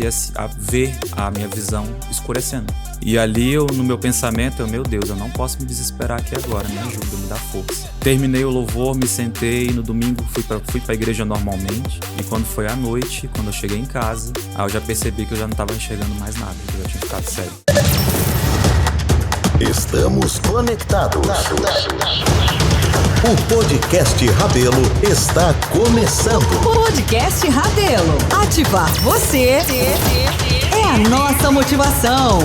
comecei a ver a minha visão escurecendo. E ali, no meu pensamento, meu Deus, eu não posso me desesperar aqui agora, me ajuda, me dá força. Terminei o louvor, me sentei, no domingo fui pra igreja normalmente, e quando foi à noite, quando eu cheguei em casa, eu já percebi que eu já não estava enxergando mais nada, que eu já tinha ficado cego. Estamos conectados. O podcast Rabelo está começando. Podcast Rabelo. Ativar você é a nossa motivação.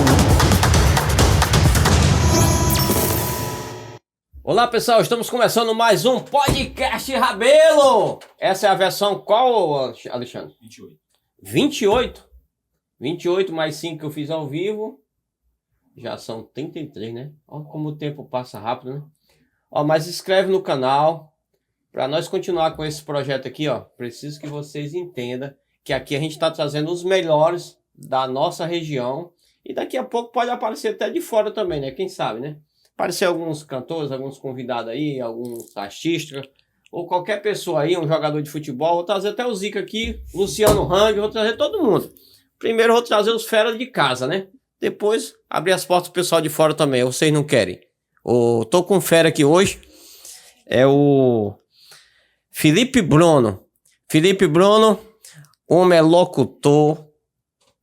Olá pessoal, estamos começando mais um podcast Rabelo. Essa é a versão qual, Alexandre? 28. 28? 28 mais 5 que eu fiz ao vivo. Já são 33, né? Olha como o tempo passa rápido, né? Ó, mas inscreve no canal para nós continuar com esse projeto aqui, ó. Preciso que vocês entendam que aqui a gente está trazendo os melhores da nossa região e daqui a pouco pode aparecer até de fora também, né? Quem sabe, né? Aparecer alguns cantores, alguns convidados aí, alguns artistas ou qualquer pessoa aí, um jogador de futebol. Vou trazer até o Zica aqui, Luciano Hang, vou trazer todo mundo. Primeiro eu vou trazer os feras de casa, né? Depois, abrir as portas pro pessoal de fora também, vocês não querem. Tô com fera aqui hoje, é o Felipe Bruno. Felipe Bruno, homem é locutor,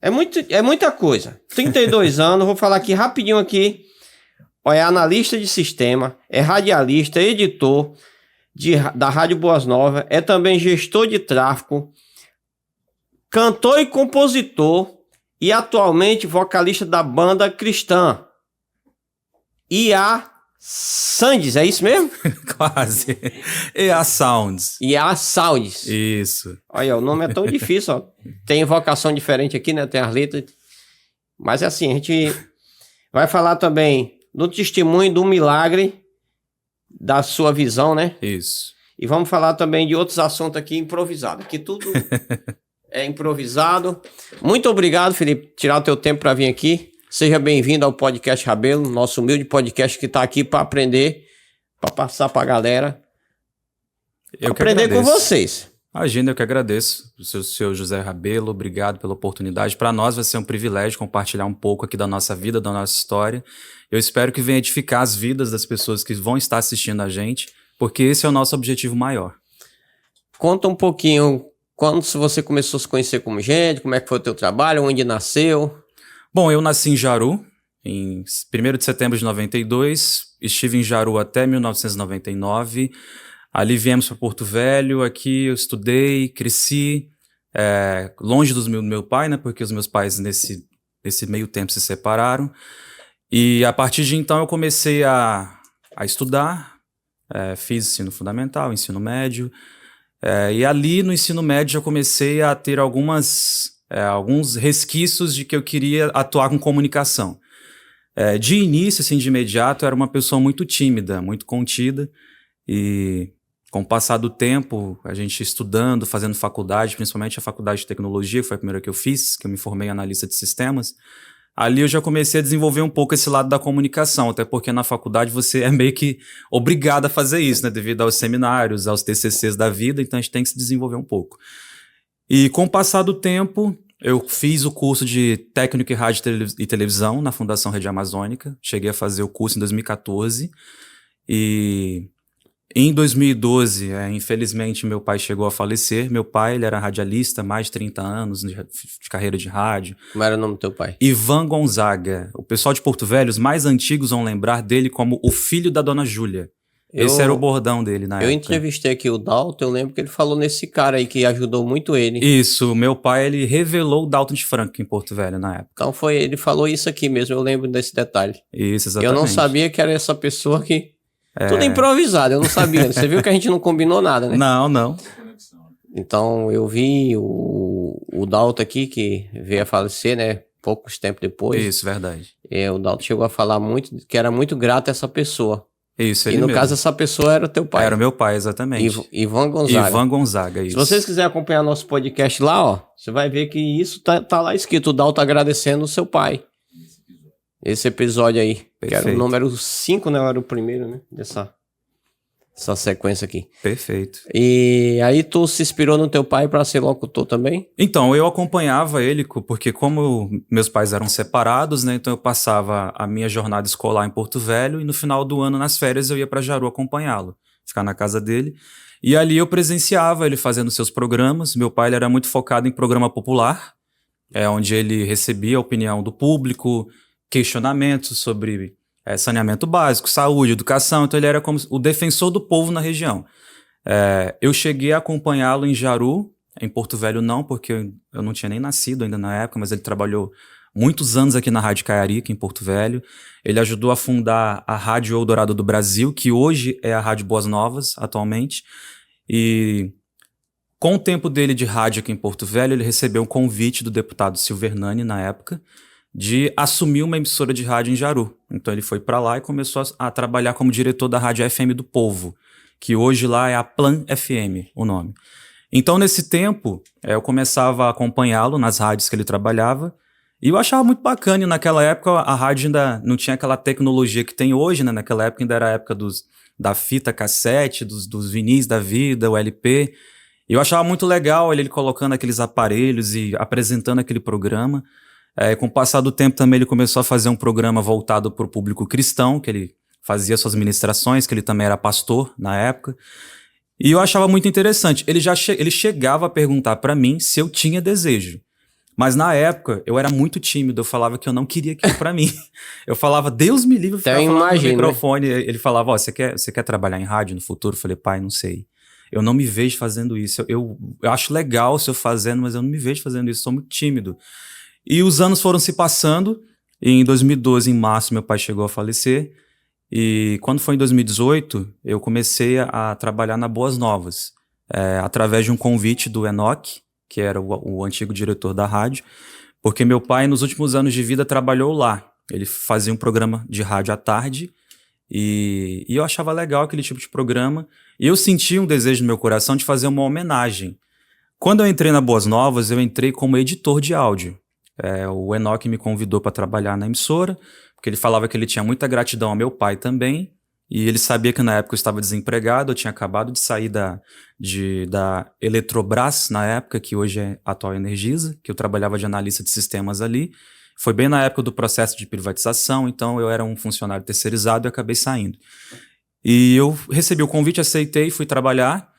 é muita coisa. 32 anos, vou falar aqui rapidinho aqui. É analista de sistema, é radialista, editor da Rádio Boas Novas, é também gestor de tráfego, cantor e compositor, e atualmente vocalista da banda cristã IA Sounds, é isso mesmo? Quase. IA Sounds. IA Sounds. Isso. Olha, o nome é tão difícil, ó. Tem invocação diferente aqui, né? Tem as letras. Mas é assim, a gente vai falar também do testemunho do milagre da sua visão, né? Isso. E vamos falar também de outros assuntos aqui improvisados. Aqui tudo é improvisado. Muito obrigado, Felipe, tirar o teu tempo para vir aqui. Seja bem-vindo ao podcast Rabelo, nosso humilde podcast que está aqui para aprender, para passar para a galera. Eu aprender com vocês. Imagina, eu que agradeço. O seu José Rabelo, obrigado pela oportunidade. Para nós vai ser um privilégio compartilhar um pouco aqui da nossa vida, da nossa história. Eu espero que venha edificar as vidas das pessoas que vão estar assistindo a gente, porque esse é o nosso objetivo maior. Conta um pouquinho, quando você começou a se conhecer como gente, como é que foi o teu trabalho, onde nasceu? Bom, eu nasci em Jaru, em 1º de setembro de 92, estive em Jaru até 1999, ali viemos para Porto Velho, aqui eu estudei, cresci, longe do meu pai, né, porque os meus pais nesse meio tempo se separaram, e a partir de então eu comecei a estudar, fiz ensino fundamental, ensino médio, e ali no ensino médio eu comecei a ter alguns resquícios de que eu queria atuar com comunicação. De início, assim, de imediato, eu era uma pessoa muito tímida, muito contida, e com o passar do tempo, a gente estudando, fazendo faculdade, principalmente a faculdade de tecnologia, que foi a primeira que eu fiz, que eu me formei em analista de sistemas, ali eu já comecei a desenvolver um pouco esse lado da comunicação, até porque na faculdade você é meio que obrigado a fazer isso, né, devido aos seminários, aos TCCs da vida, então a gente tem que se desenvolver um pouco. E com o passar do tempo, eu fiz o curso de técnico em rádio e televisão na Fundação Rede Amazônica, cheguei a fazer o curso em 2014, e em 2012, infelizmente, meu pai chegou a falecer. Meu pai, ele era radialista, mais de 30 anos de carreira de rádio. Como era o nome do teu pai? Ivan Gonzaga. O pessoal de Porto Velho, os mais antigos vão lembrar dele como o filho da Dona Júlia. Esse era o bordão dele na época. Eu entrevistei aqui o Dalton, eu lembro que ele falou nesse cara aí que ajudou muito ele. Isso, meu pai, ele revelou o Dalton de Franco em Porto Velho na época. Então ele falou isso aqui mesmo, eu lembro desse detalhe. Isso, exatamente. Eu não sabia que era essa pessoa que... Tudo improvisado, eu não sabia. Você viu que a gente não combinou nada, né? Não. Então, eu vi o Dalton aqui, que veio a falecer, né? Poucos tempos depois. Isso, verdade. O Dalton chegou a falar muito, que era muito grato a essa pessoa. Isso, ele mesmo. E no caso, essa pessoa era o teu pai. Era o meu pai, exatamente. Ivan Gonzaga. Ivan Gonzaga, isso. Se vocês quiserem acompanhar nosso podcast lá, ó, você vai ver que isso tá lá escrito, o Dalton agradecendo o seu pai. Esse episódio aí, perfeito. Que era o número 5, né? Era o primeiro, né? essa sequência aqui. Perfeito. E aí tu se inspirou no teu pai para ser locutor também? Então, eu acompanhava ele, porque como meus pais eram separados, né? Então eu passava a minha jornada escolar em Porto Velho e no final do ano, nas férias, eu ia para Jaru acompanhá-lo, ficar na casa dele. E ali eu presenciava ele fazendo seus programas. Meu pai ele era muito focado em programa popular, onde ele recebia a opinião do público, questionamentos sobre saneamento básico, saúde, educação. Então ele era como o defensor do povo na região. Eu cheguei a acompanhá-lo em Jaru, em Porto Velho não, porque eu não tinha nem nascido ainda na época, mas ele trabalhou muitos anos aqui na Rádio Caiarica, em Porto Velho. Ele ajudou a fundar a Rádio Eldorado do Brasil, que hoje é a Rádio Boas Novas, atualmente. E com o tempo dele de rádio aqui em Porto Velho, ele recebeu um convite do deputado Silvernani, na época, de assumir uma emissora de rádio em Jaru. Então ele foi para lá e começou a trabalhar como diretor da Rádio FM do Povo, que hoje lá é a Plan FM, o nome. Então, nesse tempo, eu começava a acompanhá-lo nas rádios que ele trabalhava, e eu achava muito bacana. E naquela época, a rádio ainda não tinha aquela tecnologia que tem hoje, né? Naquela época ainda era a época da fita cassete, dos vinis da vida, o LP. E eu achava muito legal ele colocando aqueles aparelhos e apresentando aquele programa. Com o passar do tempo também ele começou a fazer um programa voltado para o público cristão, que ele fazia suas ministrações, que ele também era pastor na época. E eu achava muito interessante. Ele chegava a perguntar para mim se eu tinha desejo. Mas na época, eu era muito tímido, eu falava que eu não queria aquilo pra mim. Eu falava, Deus me livre, eu ficava falando no microfone. Ele falava, você quer trabalhar em rádio no futuro? Eu falei, pai, não sei. Eu não me vejo fazendo isso. Eu acho legal se eu fazendo, mas eu não me vejo fazendo isso, sou muito tímido. E os anos foram se passando, e em 2012, em março, meu pai chegou a falecer. E quando foi em 2018, eu comecei a trabalhar na Boas Novas, através de um convite do Enoque, que era o antigo diretor da rádio, porque meu pai, nos últimos anos de vida, trabalhou lá. Ele fazia um programa de rádio à tarde, e eu achava legal aquele tipo de programa, e eu sentia um desejo no meu coração de fazer uma homenagem. Quando eu entrei na Boas Novas, eu entrei como editor de áudio. O Enoque me convidou para trabalhar na emissora, porque ele falava que ele tinha muita gratidão ao meu pai também, e ele sabia que na época eu estava desempregado, eu tinha acabado de sair da Eletrobras, na época, que hoje é a atual Energisa, que eu trabalhava de analista de sistemas ali. Foi bem na época do processo de privatização, então eu era um funcionário terceirizado e acabei saindo. E eu recebi o convite, aceitei, fui trabalhar,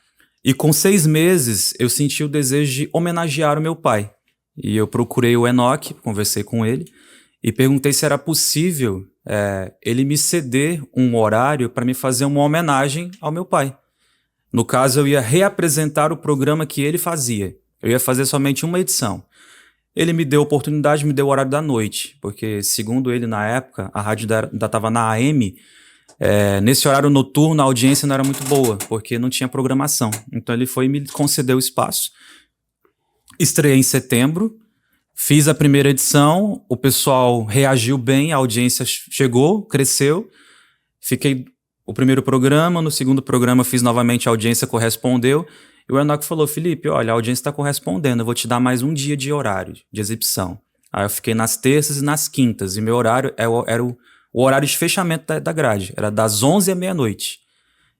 e com 6 meses eu senti o desejo de homenagear o meu pai. E eu procurei o Enoque, conversei com ele, e perguntei se era possível ele me ceder um horário para me fazer uma homenagem ao meu pai. No caso, eu ia reapresentar o programa que ele fazia. Eu ia fazer somente uma edição. Ele me deu a oportunidade, me deu o horário da noite, porque, segundo ele, na época, a rádio ainda estava na AM. Nesse horário noturno, a audiência não era muito boa, porque não tinha programação. Então ele foi e me concedeu o espaço. Estreiei em setembro. Fiz a primeira edição, o pessoal reagiu bem, a audiência chegou, cresceu. Fiquei o primeiro programa, no segundo programa fiz novamente, a audiência correspondeu. E o Enoque falou, Felipe, olha, a audiência está correspondendo, eu vou te dar mais um dia de horário de exibição. Aí eu fiquei nas terças e nas quintas, e meu horário era o horário de fechamento da grade, era das 11 à meia-noite.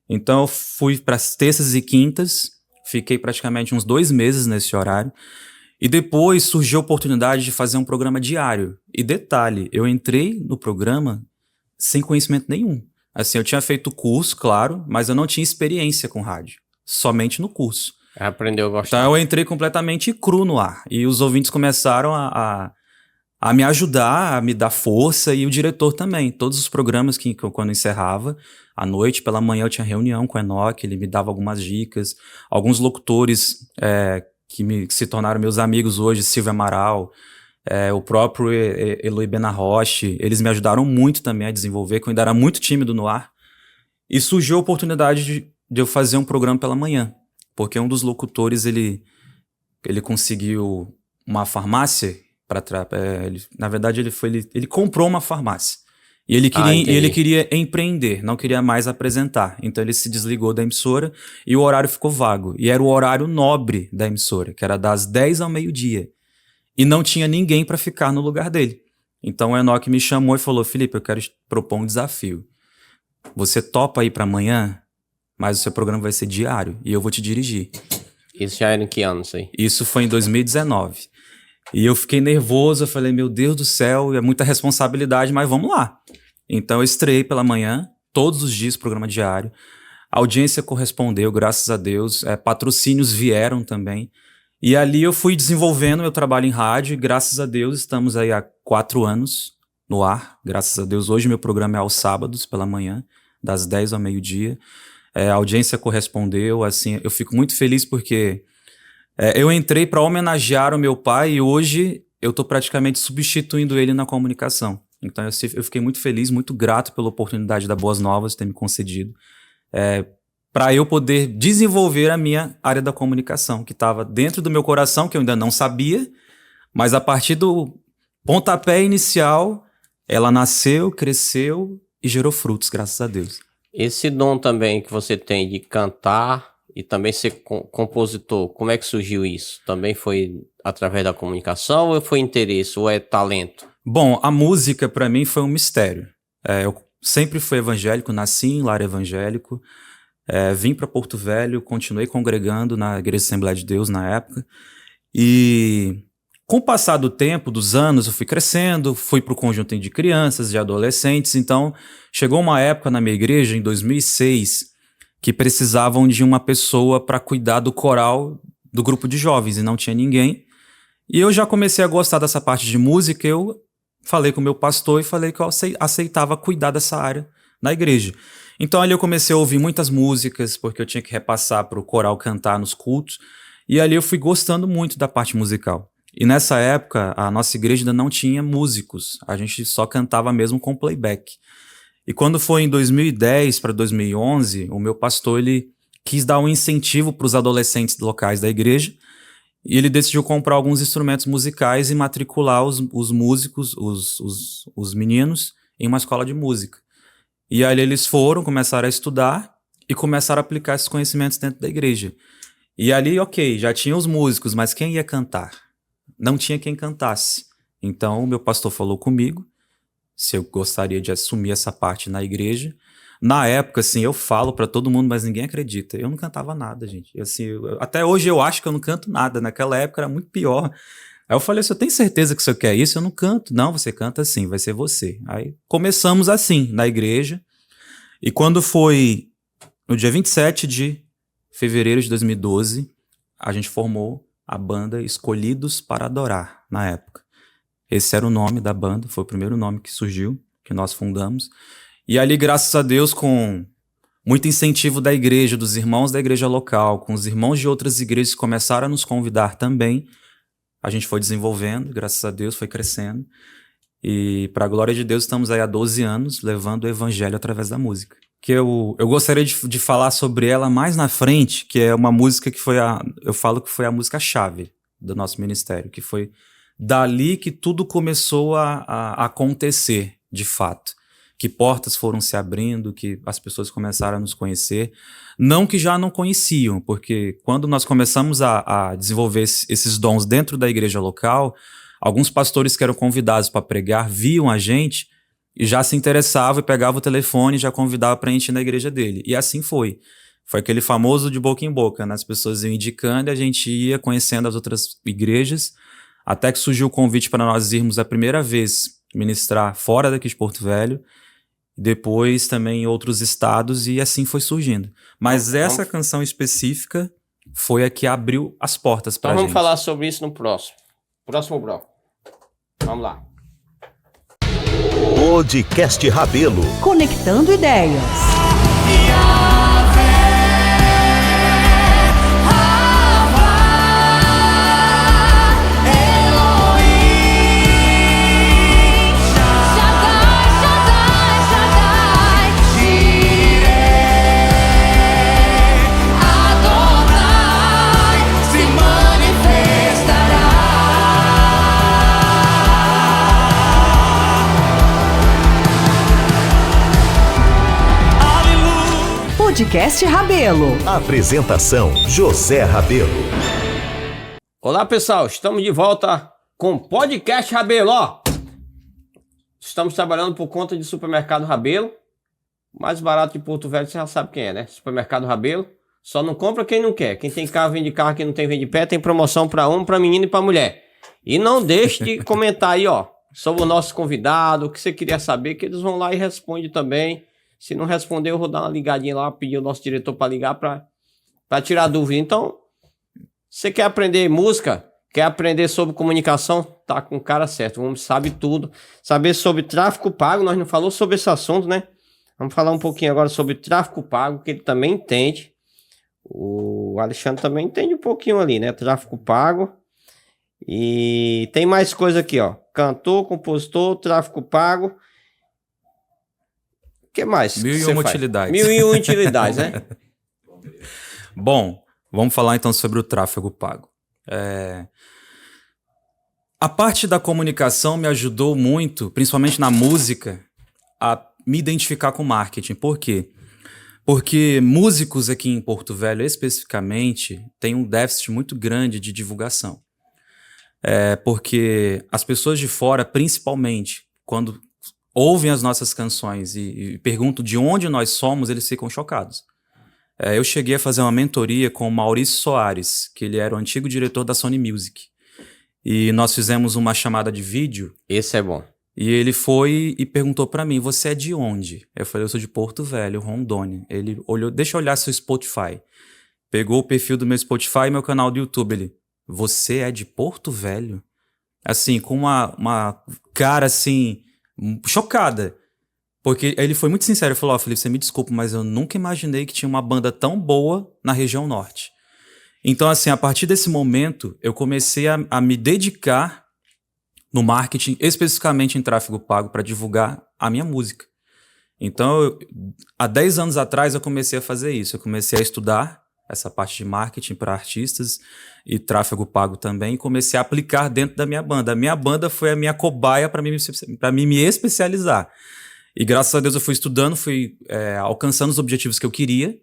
Então eu fui para as terças e quintas, fiquei praticamente uns 2 meses nesse horário. E depois surgiu a oportunidade de fazer um programa diário. E detalhe, eu entrei no programa sem conhecimento nenhum. Assim, eu tinha feito curso, claro, mas eu não tinha experiência com rádio. Somente no curso. Aprendeu a gostar. Então eu entrei completamente cru no ar. E os ouvintes começaram a me ajudar, a me dar força, e o diretor também. Todos os programas que quando eu encerrava, à noite, pela manhã eu tinha reunião com o Enoque, ele me dava algumas dicas. Alguns locutores que se tornaram meus amigos hoje, Silvio Amaral, o próprio Eloy Benarroche, eles me ajudaram muito também a desenvolver, que eu ainda era muito tímido no ar. E surgiu a oportunidade de eu fazer um programa pela manhã, porque um dos locutores, ele conseguiu uma farmácia, na verdade ele comprou uma farmácia. E ele queria empreender, não queria mais apresentar. Então ele se desligou da emissora e o horário ficou vago. E era o horário nobre da emissora, que era das 10 ao meio-dia. E não tinha ninguém para ficar no lugar dele. Então o Enoque me chamou e falou, Felipe, eu quero te propor um desafio. Você topa ir para amanhã mas o seu programa vai ser diário e eu vou te dirigir. Isso já era em que ano, isso aí? Isso foi em 2019. E eu fiquei nervoso, eu falei, meu Deus do céu, é muita responsabilidade, mas vamos lá. Então eu estreiei pela manhã, todos os dias, programa diário. A audiência correspondeu, graças a Deus. Patrocínios vieram também. E ali eu fui desenvolvendo meu trabalho em rádio e graças a Deus estamos aí há 4 anos no ar. Graças a Deus, hoje meu programa é aos sábados pela manhã, das 10 ao meio-dia. A audiência correspondeu, assim, eu fico muito feliz porque eu entrei para homenagear o meu pai e hoje eu estou praticamente substituindo ele na comunicação. Então eu fiquei muito feliz, muito grato pela oportunidade da Boas Novas ter me concedido. Para eu poder desenvolver a minha área da comunicação, que estava dentro do meu coração, que eu ainda não sabia, mas a partir do pontapé inicial, ela nasceu, cresceu e gerou frutos, graças a Deus. Esse dom também que você tem de cantar e também ser compositor, como é que surgiu isso? Também foi através da comunicação ou foi interesse, ou é talento? Bom, a música para mim foi um mistério. Eu sempre fui evangélico, nasci em lar evangélico, vim para Porto Velho, continuei congregando na Igreja Assembleia de Deus na época, e com o passar do tempo, dos anos, eu fui crescendo, fui para o conjunto de crianças, de adolescentes, então chegou uma época na minha igreja, em 2006, que precisavam de uma pessoa para cuidar do coral do grupo de jovens, e não tinha ninguém, e eu já comecei a gostar dessa parte de música, eu falei com o meu pastor e falei que eu aceitava cuidar dessa área na igreja. Então ali eu comecei a ouvir muitas músicas, porque eu tinha que repassar para o coral cantar nos cultos, e ali eu fui gostando muito da parte musical. E nessa época, a nossa igreja ainda não tinha músicos, a gente só cantava mesmo com playback. E quando foi em 2010 para 2011, o meu pastor ele quis dar um incentivo para os adolescentes locais da igreja, e ele decidiu comprar alguns instrumentos musicais e matricular os músicos, os meninos, em uma escola de música. E aí eles começaram a estudar e começaram a aplicar esses conhecimentos dentro da igreja. E ali, ok, já tinha os músicos, mas quem ia cantar? Não tinha quem cantasse. Então, o meu pastor falou comigo se eu gostaria de assumir essa parte na igreja. Na época, assim, eu falo pra todo mundo, mas ninguém acredita. Eu não cantava nada, gente. Até hoje eu acho que eu não canto nada. Naquela época era muito pior. Aí eu falei, você tem certeza que você quer isso? Eu não canto. Não, você canta sim, vai ser você. Aí começamos assim, na igreja. E quando foi no dia 27 de fevereiro de 2012, a gente formou a banda Escolhidos para Adorar, na época. Esse era o nome da banda, foi o primeiro nome que surgiu, que nós fundamos. E ali, graças a Deus, com muito incentivo da igreja, dos irmãos da igreja local, com os irmãos de outras igrejas que começaram a nos convidar também, a gente foi desenvolvendo, graças a Deus, foi crescendo. E, para a glória de Deus, estamos aí há 12 anos levando o evangelho através da música. Que eu gostaria de falar sobre ela mais na frente, que é uma música que eu falo que foi a música-chave do nosso ministério, que foi dali que tudo começou a acontecer, de fato. Que portas foram se abrindo, que as pessoas começaram a nos conhecer. Não que já não conheciam, porque quando nós começamos a desenvolver esses dons dentro da igreja local, alguns pastores que eram convidados para pregar viam a gente e já se interessavam e pegavam o telefone e já convidavam para a gente ir na igreja dele. E assim foi. Foi aquele famoso de boca em boca, né? As pessoas iam indicando e a gente ia conhecendo as outras igrejas, até que surgiu o convite para nós irmos a primeira vez ministrar fora daqui de Porto Velho, depois também em outros estados, e assim foi surgindo. Mas essa canção específica foi a que abriu as portas pra gente. Então vamos falar sobre isso no próximo bloco. Vamos lá. Podcast Rabelo. Conectando ideias. Podcast Rabelo. Apresentação: José Rabelo. Olá, pessoal, estamos de volta com o Podcast Rabelo. Estamos trabalhando por conta de Supermercado Rabelo. O mais barato de Porto Velho, você já sabe quem é, né? Supermercado Rabelo. Só não compra quem não quer. Quem tem carro, vende carro. Quem não tem, vende pé. Tem promoção para homem, para menino e para mulher. E não deixe de comentar aí, ó, sobre o nosso convidado, o que você queria saber, que eles vão lá e respondem também. Se não responder, eu vou dar uma ligadinha lá, pedir o nosso diretor para ligar para tirar dúvida. Então, você quer aprender música? Quer aprender sobre comunicação? Tá com o cara certo. O homem sabe tudo. Saber sobre tráfego pago. Nós não falamos sobre esse assunto, né? Vamos falar um pouquinho agora sobre tráfego pago, que ele também entende. O Alexandre também entende um pouquinho ali, né? Tráfego pago. E tem mais coisa aqui, ó. Cantor, compositor, tráfego pago. O que mais? 1001 utilidades. 1001 utilidades, né? Bom, vamos falar então sobre o tráfego pago. A parte da comunicação me ajudou muito, principalmente na música, a me identificar com marketing. Por quê? Porque músicos aqui em Porto Velho, especificamente, têm um déficit muito grande de divulgação. Porque as pessoas de fora, principalmente, quando ouvem as nossas canções e perguntam de onde nós somos, eles ficam chocados. Eu cheguei a fazer uma mentoria com o Maurício Soares, que ele era o antigo diretor da Sony Music. E nós fizemos uma chamada de vídeo. Esse é bom. E ele foi e perguntou pra mim, você é de onde? Eu falei, eu sou de Porto Velho, Rondônia. Ele olhou, deixa eu olhar seu Spotify. Pegou o perfil do meu Spotify e meu canal do YouTube. Ele, você é de Porto Velho? Assim, com uma cara assim, chocada. Porque ele foi muito sincero, ele falou, Felipe, você me desculpa, mas eu nunca imaginei que tinha uma banda tão boa na região norte. Então, assim, a partir desse momento, eu comecei a me dedicar no marketing, especificamente em tráfego pago, para divulgar a minha música. Então, há 10 anos atrás, eu comecei a fazer isso. Eu comecei a estudar essa parte de marketing para artistas e tráfego pago também, e comecei a aplicar dentro da minha banda. A minha banda foi a minha cobaia para mim me especializar. E graças a Deus eu fui estudando, fui alcançando os objetivos que eu queria.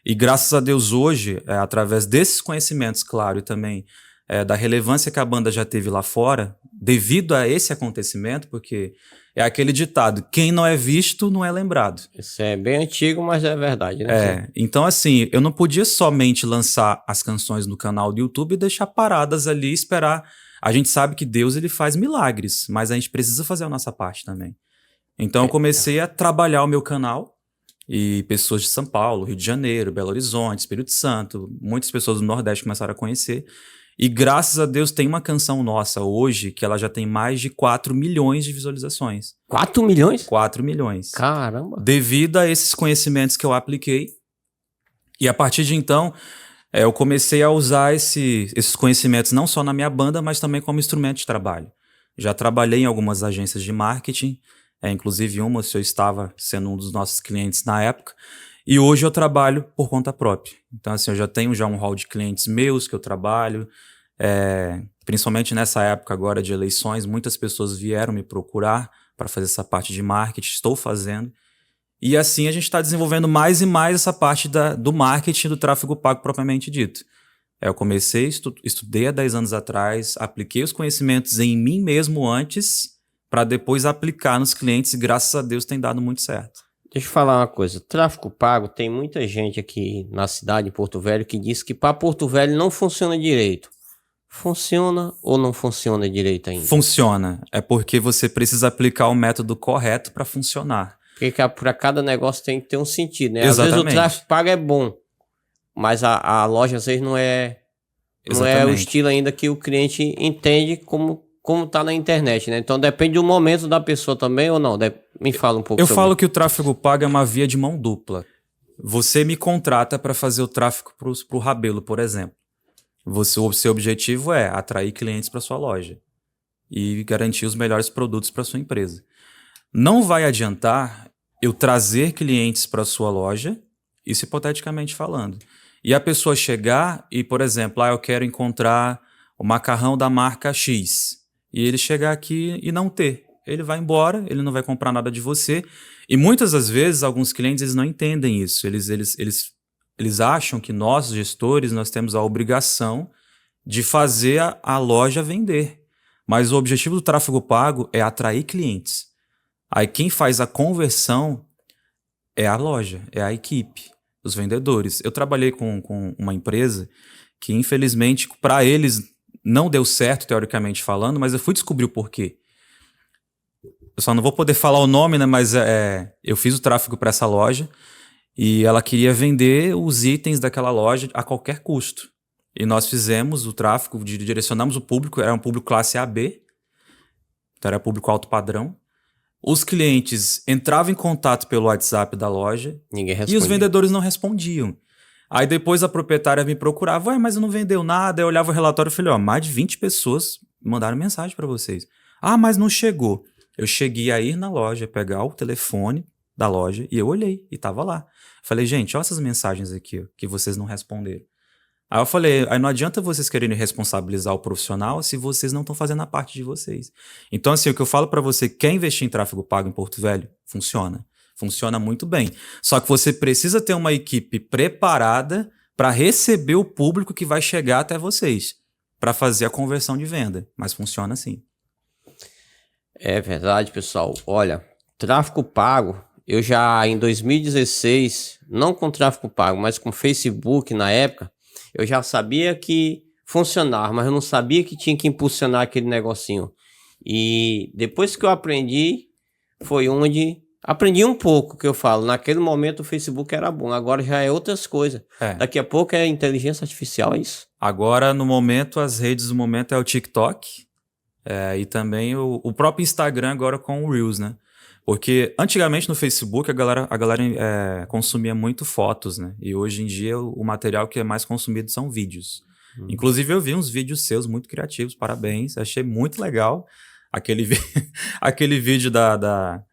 E graças a Deus hoje, através desses conhecimentos, claro, e também da relevância que a banda já teve lá fora, devido a esse acontecimento, porque é aquele ditado, quem não é visto não é lembrado. Isso é bem antigo, mas é verdade, né? Então assim, eu não podia somente lançar as canções no canal do YouTube e deixar paradas ali e esperar. A gente sabe que Deus ele faz milagres, mas a gente precisa fazer a nossa parte também. Então eu comecei a trabalhar o meu canal e pessoas de São Paulo, Rio de Janeiro, Belo Horizonte, Espírito Santo, muitas pessoas do Nordeste começaram a conhecer. E graças a Deus tem uma canção nossa hoje que ela já tem mais de 4 milhões de visualizações. 4 milhões? 4 milhões. Caramba! Devido a esses conhecimentos que eu apliquei. E a partir de então, eu comecei a usar esses conhecimentos não só na minha banda, mas também como instrumento de trabalho. Já trabalhei em algumas agências de marketing, inclusive uma, eu estava sendo um dos nossos clientes na época. E hoje eu trabalho por conta própria. Então, assim, eu já tenho um hall de clientes meus que eu trabalho. Principalmente nessa época agora de eleições, muitas pessoas vieram me procurar para fazer essa parte de marketing. Estou fazendo. E assim a gente está desenvolvendo mais e mais essa parte do marketing do tráfego pago propriamente dito. Eu comecei, estudei há 10 anos atrás, apliquei os conhecimentos em mim mesmo antes, para depois aplicar nos clientes e graças a Deus tem dado muito certo. Deixa eu falar uma coisa, tráfego pago, tem muita gente aqui na cidade de Porto Velho que diz que para Porto Velho não funciona direito. Funciona ou não funciona direito ainda? Funciona, é porque você precisa aplicar o método correto para funcionar. Porque para cada negócio tem que ter um sentido, né? Exatamente. Às vezes o tráfego pago é bom, mas a loja às vezes não é o estilo ainda que o cliente entende como tá na internet, né? Então depende do momento da pessoa também ou não? Me fala um pouco Eu sobre falo que o tráfego pago é uma via de mão dupla. Você me contrata para fazer o tráfego para o Rabelo, por exemplo. O seu objetivo é atrair clientes para sua loja e garantir os melhores produtos para sua empresa. Não vai adiantar eu trazer clientes para sua loja, isso hipoteticamente falando, e a pessoa chegar e, por exemplo, eu quero encontrar o macarrão da marca X, e ele chegar aqui e não ter. Ele vai embora, ele não vai comprar nada de você. E muitas das vezes, alguns clientes eles não entendem isso. Eles acham que nós, gestores, nós temos a obrigação de fazer a loja vender. Mas o objetivo do tráfego pago é atrair clientes. Aí quem faz a conversão É a loja, é a equipe, os vendedores. Eu trabalhei com uma empresa que, infelizmente, para eles não deu certo, teoricamente falando, mas eu fui descobrir o porquê. Eu só não vou poder falar o nome, né? Mas eu fiz o tráfego para essa loja e ela queria vender os itens daquela loja a qualquer custo. E nós fizemos o tráfego, direcionamos o público, era um público classe AB, então era público alto padrão. Os clientes entravam em contato pelo WhatsApp da loja Ninguém e responde. os vendedores não respondiam. Aí depois a proprietária me procurava, ué, mas não vendeu nada. Eu olhava o relatório e falei, ó, mais de 20 pessoas mandaram mensagem para vocês. Ah, mas não chegou. Eu cheguei a ir na loja, pegar o telefone da loja e eu olhei e tava lá. Falei, gente, olha essas mensagens aqui ó, que vocês não responderam. Aí eu falei, aí não adianta vocês quererem responsabilizar o profissional se vocês não estão fazendo a parte de vocês. Então, assim, o que eu falo para você, quer investir em tráfego pago em Porto Velho? Funciona. Funciona muito bem. Só que você precisa ter uma equipe preparada para receber o público que vai chegar até vocês, para fazer a conversão de venda. Mas funciona assim. É verdade, pessoal. Olha, tráfego pago, eu já em 2016, não com tráfego pago, mas com Facebook na época, eu já sabia que funcionava, mas eu não sabia que tinha que impulsionar aquele negocinho. E depois que eu aprendi, foi onde... Aprendi um pouco, que eu falo. Naquele momento o Facebook era bom, agora já é outras coisas. Daqui a pouco é inteligência artificial, é isso? Agora, no momento, as redes do momento é o TikTok e também o próprio Instagram agora com o Reels, né? Porque antigamente no Facebook a galera consumia muito fotos, né? E hoje em dia o material que é mais consumido são vídeos. Inclusive eu vi uns vídeos seus muito criativos, parabéns, achei muito legal aquele vídeo da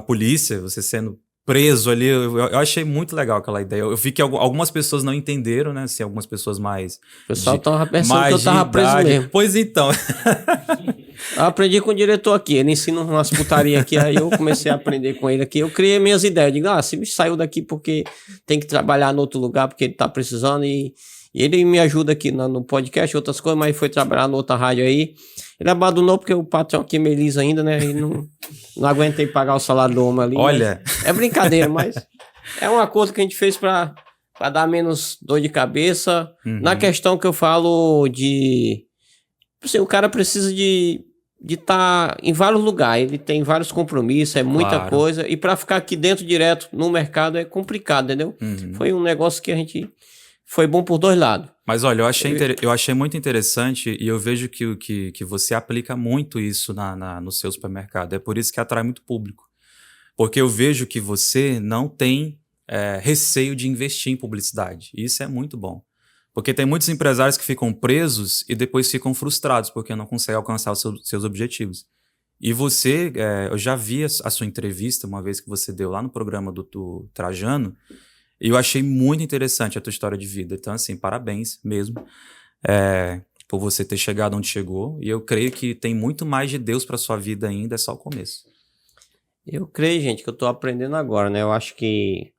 polícia, você sendo preso ali, eu achei muito legal aquela ideia. Eu vi que algumas pessoas não entenderam, né? Assim, algumas pessoas mais... O pessoal tava pensando que eu tava preso mesmo. Pois então... Eu aprendi com o diretor aqui, ele ensina umas putarias aqui, aí eu comecei a aprender com ele aqui, eu criei minhas ideias, digo, esse bicho saiu daqui porque tem que trabalhar em outro lugar, porque ele tá precisando, e ele me ajuda aqui no podcast, outras coisas, mas foi trabalhar na outra rádio aí, ele abandonou porque o patrão aqui é Melisa ainda, né, e não aguentei pagar o salário do homem ali. Olha... É brincadeira, mas é uma coisa que a gente fez pra dar menos dor de cabeça, na questão que eu falo de... Assim, o cara precisa de estar em vários lugares, ele tem vários compromissos, é muita coisa, e para ficar aqui dentro direto no mercado é complicado, entendeu? Foi um negócio que a gente foi bom por dois lados. Mas olha, eu achei muito interessante e eu vejo que você aplica muito isso no seu supermercado, é por isso que atrai muito público, porque eu vejo que você não tem receio de investir em publicidade, e isso é muito bom. Porque tem muitos empresários que ficam presos e depois ficam frustrados porque não conseguem alcançar os seus objetivos. E você, eu já vi a sua entrevista uma vez que você deu lá no programa do Trajano e eu achei muito interessante a tua história de vida. Então, assim, parabéns mesmo por você ter chegado onde chegou. E eu creio que tem muito mais de Deus para sua vida ainda, é só o começo. Eu creio, gente, que eu tô aprendendo agora, né? Eu acho que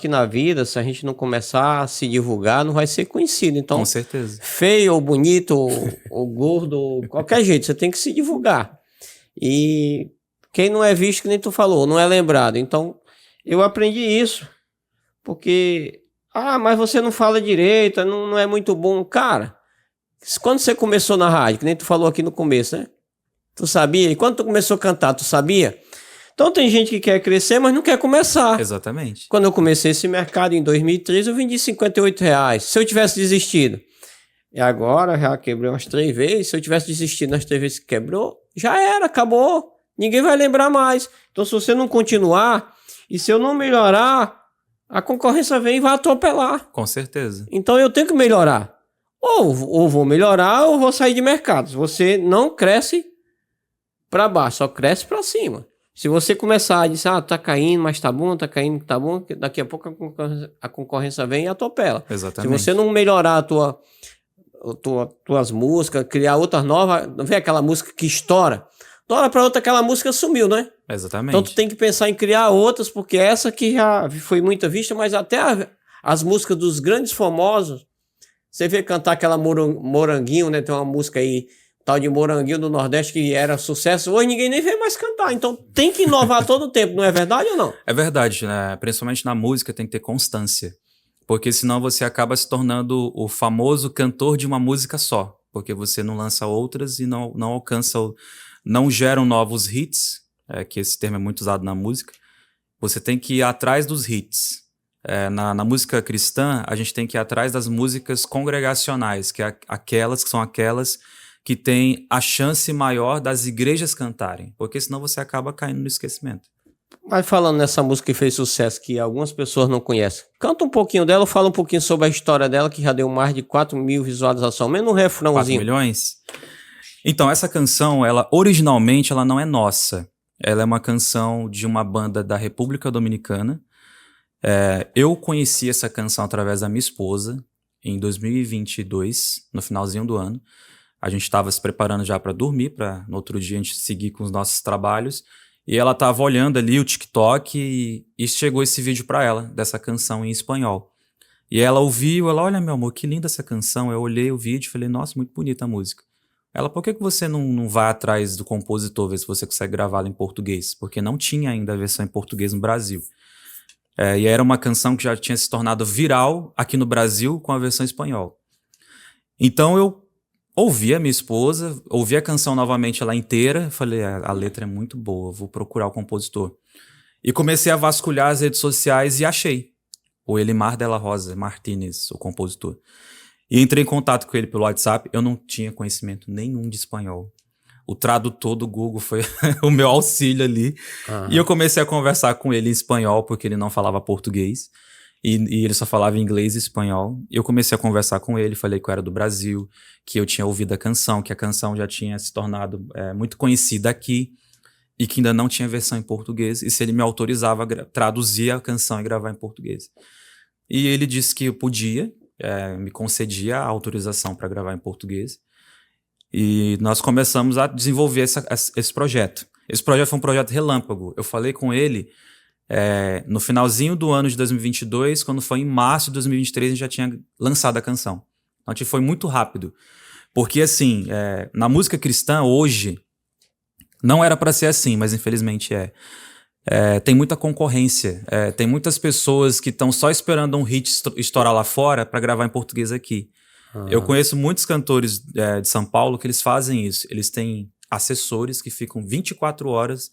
na vida, se a gente não começar a se divulgar, não vai ser conhecido. Então, com certeza. Feio ou bonito, ou gordo, ou qualquer jeito, você tem que se divulgar. E quem não é visto, que nem tu falou, não é lembrado. Então, eu aprendi isso. Porque, mas você não fala direito, não é muito bom. Cara, quando você começou na rádio, que nem tu falou aqui no começo, né? Tu sabia? E quando tu começou a cantar, tu sabia? Então tem gente que quer crescer, mas não quer começar. Exatamente. Quando eu comecei esse mercado em 2013, eu vendi R$58. Se eu tivesse desistido, e agora já quebrei umas 3 vezes, se eu tivesse desistido nas 3 vezes que quebrou, já era, acabou. Ninguém vai lembrar mais. Então se você não continuar, e se eu não melhorar, a concorrência vem e vai atropelar. Com certeza. Então eu tenho que melhorar. Ou vou melhorar, ou vou sair de mercado. Você não cresce para baixo, só cresce para cima. Se você começar a dizer, tá caindo, mas tá bom, tá caindo, tá bom, daqui a pouco a concorrência vem e atropela. Exatamente. Se você não melhorar tuas músicas, criar outras novas, não vê aquela música que estoura? Da hora pra outra aquela música sumiu, né? Exatamente. Então tu tem que pensar em criar outras, porque essa que já foi muito vista, mas até as músicas dos grandes famosos, você vê cantar aquela Moranguinho, né? Tem uma música aí tal de Moranguinho do Nordeste, que era sucesso, hoje ninguém nem vê mais cantar. Então tem que inovar todo o tempo, não é verdade ou não? É verdade, né? Principalmente na música tem que ter constância. Porque senão você acaba se tornando o famoso cantor de uma música só. Porque você não lança outras e não alcança, não geram novos hits, que esse termo é muito usado na música. Você tem que ir atrás dos hits. Na música cristã, a gente tem que ir atrás das músicas congregacionais, que são aquelas que têm a chance maior das igrejas cantarem, porque senão você acaba caindo no esquecimento. Mas falando nessa música que fez sucesso, que algumas pessoas não conhecem, canta um pouquinho dela, fala um pouquinho sobre a história dela, que já deu mais de 4 mil visualizações, menos um refrãozinho. 4 milhões? Então, essa canção, originalmente, ela não é nossa. Ela é uma canção de uma banda da República Dominicana. Eu conheci essa canção através da minha esposa em 2022, no finalzinho do ano. A gente estava se preparando já para dormir, para no outro dia a gente seguir com os nossos trabalhos. E ela estava olhando ali o TikTok e chegou esse vídeo para ela, dessa canção em espanhol. E ela ouviu, olha meu amor, que linda essa canção. Eu olhei o vídeo e falei, nossa, muito bonita a música. Ela, por que você não vai atrás do compositor, ver se você consegue gravá-la em português? Porque não tinha ainda a versão em português no Brasil. E era uma canção que já tinha se tornado viral aqui no Brasil com a versão em espanhol. Então eu ouvi a minha esposa, ouvi a canção novamente ela inteira, falei, a letra é muito boa, vou procurar o compositor. E comecei a vasculhar as redes sociais e achei o Elimar de la Rosa Martínez, o compositor. E entrei em contato com ele pelo WhatsApp, eu não tinha conhecimento nenhum de espanhol. O tradutor do Google foi o meu auxílio ali. Uhum. E eu comecei a conversar com ele em espanhol, porque ele não falava português. E ele só falava inglês e espanhol. Eu comecei a conversar com ele, falei que eu era do Brasil, que eu tinha ouvido a canção, que a canção já tinha se tornado muito conhecida aqui e que ainda não tinha versão em português. E se ele me autorizava a traduzir a canção e gravar em português. E ele disse que eu podia, me concedia a autorização para gravar em português. E nós começamos a desenvolver esse projeto. Esse projeto foi um projeto relâmpago. Eu falei com ele no finalzinho do ano de 2022, quando foi em março de 2023, a gente já tinha lançado a canção. Então, foi muito rápido. Porque, assim, na música cristã, hoje, não era para ser assim, mas infelizmente tem muita concorrência. Tem muitas pessoas que estão só esperando um hit estourar lá fora para gravar em português aqui. Uhum. Eu conheço muitos cantores de São Paulo que eles fazem isso. Eles têm assessores que ficam 24 horas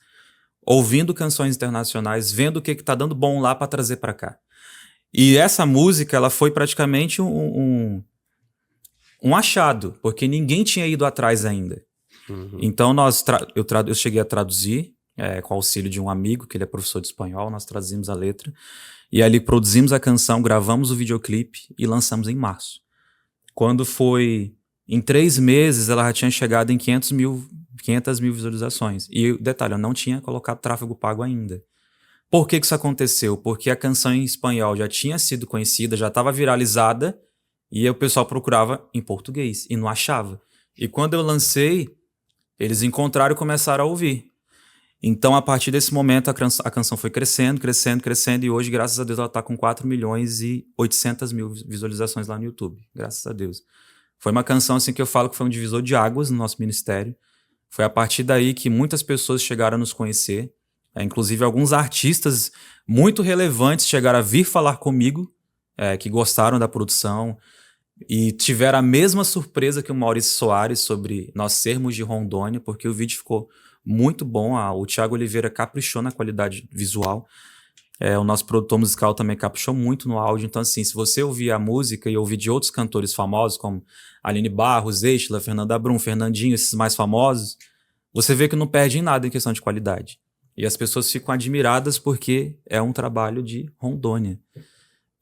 ouvindo canções internacionais, vendo o que tá dando bom lá para trazer para cá. E essa música, ela foi praticamente um achado, porque ninguém tinha ido atrás ainda. Uhum. Então eu cheguei a traduzir, com o auxílio de um amigo, que ele é professor de espanhol, nós traduzimos a letra, e ali produzimos a canção, gravamos o videoclipe e lançamos em março. Quando foi em 3 meses, ela já tinha chegado em 500 mil visualizações. E detalhe, eu não tinha colocado tráfego pago ainda. Por que isso aconteceu? Porque a canção em espanhol já tinha sido conhecida, já estava viralizada, e aí o pessoal procurava em português e não achava. E quando eu lancei, eles encontraram e começaram a ouvir. Então, a partir desse momento, a canção foi crescendo, e hoje, graças a Deus, ela está com 4 milhões e 800 mil visualizações lá no YouTube. Graças a Deus. Foi uma canção assim que eu falo que foi um divisor de águas no nosso ministério. Foi a partir daí que muitas pessoas chegaram a nos conhecer. Inclusive, alguns artistas muito relevantes chegaram a vir falar comigo, que gostaram da produção e tiveram a mesma surpresa que o Maurício Soares sobre nós sermos de Rondônia, porque o vídeo ficou muito bom. O Thiago Oliveira caprichou na qualidade visual. O nosso produtor musical também caprichou muito no áudio. Então, assim, se você ouvir a música e ouvir de outros cantores famosos, como Aline Barros, Estela, Fernanda Brum, Fernandinho, esses mais famosos, você vê que não perde em nada em questão de qualidade. E as pessoas ficam admiradas porque é um trabalho de Rondônia.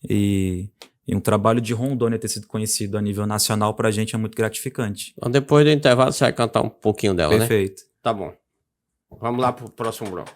E um trabalho de Rondônia ter sido conhecido a nível nacional pra gente é muito gratificante. Então, depois do intervalo, você vai cantar um pouquinho dela, Perfeito. Né? Tá bom. Vamos lá pro próximo bloco.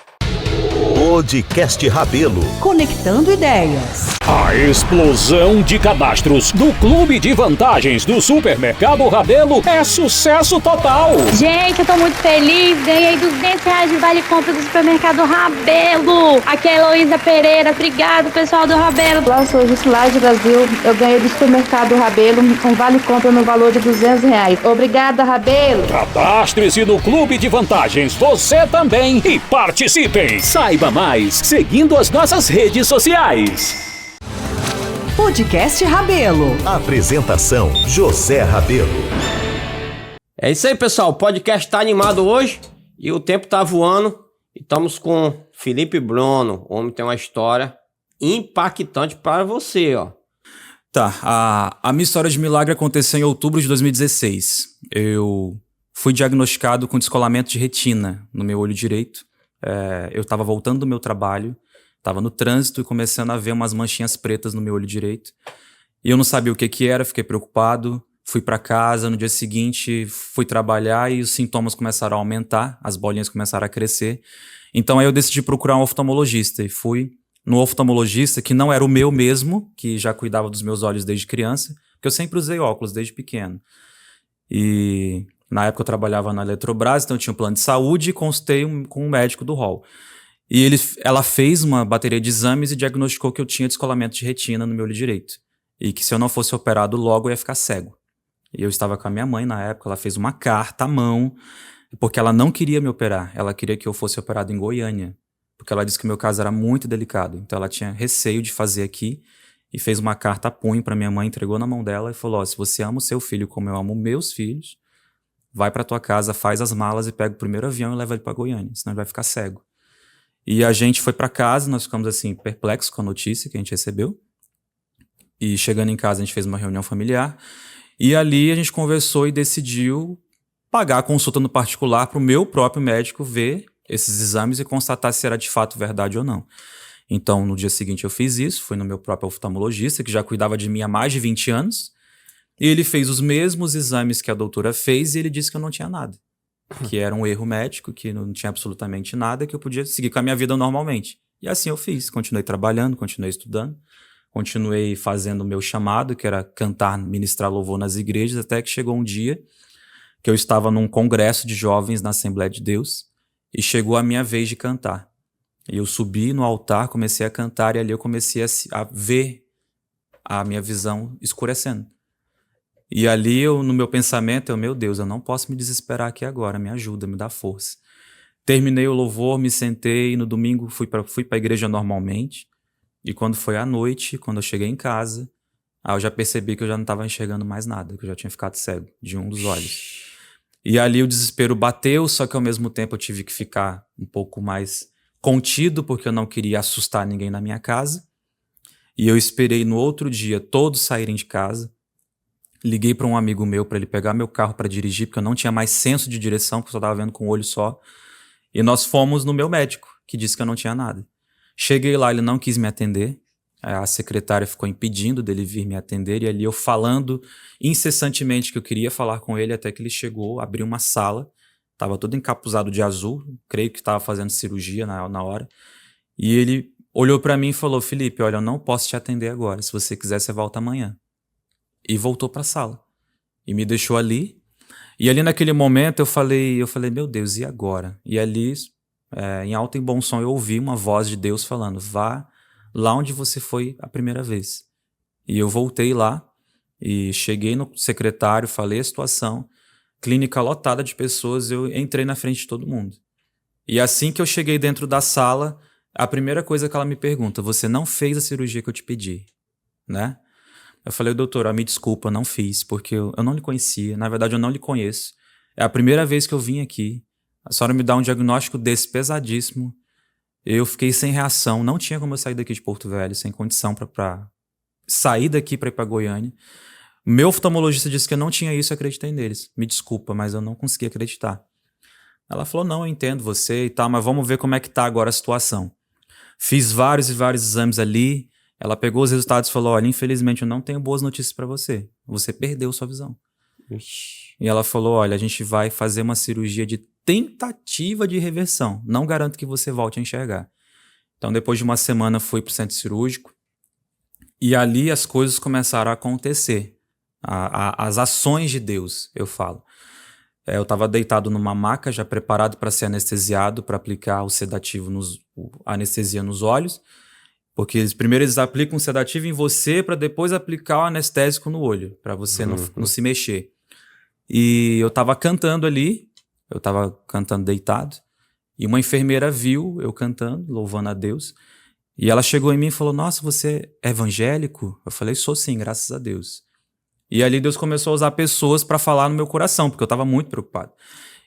Podcast Rabelo. Conectando ideias. A explosão de cadastros do Clube de Vantagens do Supermercado Rabelo é sucesso total. Gente, eu tô muito feliz. Ganhei R$200 de vale compra do Supermercado Rabelo. Aqui é a Heloísa Pereira. Obrigado, pessoal do Rabelo. Olá, sou Gislaide Brasil. Eu ganhei do Supermercado Rabelo um vale compra no valor de R$200. Obrigada, Rabelo. Cadastre-se no Clube de Vantagens, você também, e participem. Saiba mais seguindo as nossas redes sociais. Podcast Rabelo. Apresentação: José Rabelo. É isso aí, pessoal. O podcast tá animado hoje e o tempo tá voando. E estamos com Felipe Bruno. O homem tem uma história impactante para você, ó. Tá, a minha história de milagre aconteceu em outubro de 2016. Eu fui diagnosticado com descolamento de retina no meu olho direito. Eu estava voltando do meu trabalho, estava no trânsito e começando a ver umas manchinhas pretas no meu olho direito. E eu não sabia o que era, fiquei preocupado, fui para casa, no dia seguinte fui trabalhar e os sintomas começaram a aumentar, as bolinhas começaram a crescer. Então aí eu decidi procurar um oftalmologista e fui no oftalmologista que não era o meu mesmo, que já cuidava dos meus olhos desde criança, porque eu sempre usei óculos desde pequeno. E na época eu trabalhava na Eletrobras, então eu tinha um plano de saúde e consultei com um médico do hall. E ela fez uma bateria de exames e diagnosticou que eu tinha descolamento de retina no meu olho direito. E que se eu não fosse operado logo eu ia ficar cego. E eu estava com a minha mãe na época, ela fez uma carta à mão, porque ela não queria me operar, ela queria que eu fosse operado em Goiânia. Porque ela disse que o meu caso era muito delicado, então ela tinha receio de fazer aqui e fez uma carta a punho para minha mãe, entregou na mão dela e falou: se você ama o seu filho como eu amo meus filhos, vai para tua casa, faz as malas e pega o primeiro avião e leva ele para Goiânia, senão ele vai ficar cego. E a gente foi para casa, nós ficamos assim perplexos com a notícia que a gente recebeu. E chegando em casa a gente fez uma reunião familiar e ali a gente conversou e decidiu pagar a consulta no particular para o meu próprio médico ver esses exames e constatar se era de fato verdade ou não. Então, no dia seguinte eu fiz isso, fui no meu próprio oftalmologista, que já cuidava de mim há mais de 20 anos, e ele fez os mesmos exames que a doutora fez e ele disse que eu não tinha nada, que era um erro médico, que não tinha absolutamente nada, que eu podia seguir com a minha vida normalmente. E assim eu fiz, continuei trabalhando, continuei estudando, continuei fazendo o meu chamado, que era cantar, ministrar louvor nas igrejas, até que chegou um dia que eu estava num congresso de jovens na Assembleia de Deus, e chegou a minha vez de cantar. E eu subi no altar, comecei a cantar, e ali eu comecei a ver a minha visão escurecendo. E ali, no meu pensamento, meu Deus, eu não posso me desesperar aqui agora, me ajuda, me dá força. Terminei o louvor, me sentei, e no domingo fui para a igreja normalmente, e quando foi à noite, quando eu cheguei em casa, eu já percebi que eu já não estava enxergando mais nada, que eu já tinha ficado cego de um dos olhos. E ali o desespero bateu, só que ao mesmo tempo eu tive que ficar um pouco mais contido, porque eu não queria assustar ninguém na minha casa. E eu esperei no outro dia todos saírem de casa. Liguei para um amigo meu para ele pegar meu carro para dirigir, porque eu não tinha mais senso de direção, porque eu só estava vendo com o olho só. E nós fomos no meu médico, que disse que eu não tinha nada. Cheguei lá, ele não quis me atender. A secretária ficou impedindo dele vir me atender, e ali eu falando incessantemente que eu queria falar com ele, até que ele chegou, abriu uma sala, estava todo encapuzado de azul, creio que estava fazendo cirurgia na hora, e ele olhou para mim e falou: Felipe, olha, eu não posso te atender agora, se você quiser você volta amanhã. E voltou para a sala, e me deixou ali, e ali naquele momento eu falei, meu Deus, e agora? E ali, em alto e bom som, eu ouvi uma voz de Deus falando: vá lá onde você foi a primeira vez. E eu voltei lá e cheguei no secretário, falei a situação, clínica lotada de pessoas, eu entrei na frente de todo mundo. E assim que eu cheguei dentro da sala, a primeira coisa que ela me pergunta: você não fez a cirurgia que eu te pedi, né? Eu falei: doutora, me desculpa, não fiz, porque eu não lhe conhecia, na verdade eu não lhe conheço. É a primeira vez que eu vim aqui, a senhora me dá um diagnóstico desse pesadíssimo. Eu fiquei sem reação, não tinha como eu sair daqui de Porto Velho, sem condição para sair daqui para ir para Goiânia. Meu oftalmologista disse que eu não tinha isso, eu acreditei neles. Me desculpa, mas eu não consegui acreditar. Ela falou: não, eu entendo você e tal, mas vamos ver como é que tá agora a situação. Fiz vários e vários exames ali, ela pegou os resultados e falou: olha, infelizmente eu não tenho boas notícias para você. Você perdeu sua visão. Ixi. E ela falou: olha, a gente vai fazer uma cirurgia de tentativa de reversão. Não garanto que você volte a enxergar. Então, depois de uma semana, fui para o centro cirúrgico e ali as coisas começaram a acontecer. As ações de Deus, eu falo. Eu estava deitado numa maca, já preparado para ser anestesiado, para aplicar o sedativo, a anestesia nos olhos, porque primeiro eles aplicam um sedativo em você para depois aplicar o anestésico no olho, para você não se mexer. E eu estava cantando ali, eu estava cantando deitado, e uma enfermeira viu eu cantando, louvando a Deus, e ela chegou em mim e falou: "Nossa, você é evangélico?" Eu falei: "Sou sim, graças a Deus." E ali Deus começou a usar pessoas para falar no meu coração, porque eu estava muito preocupado.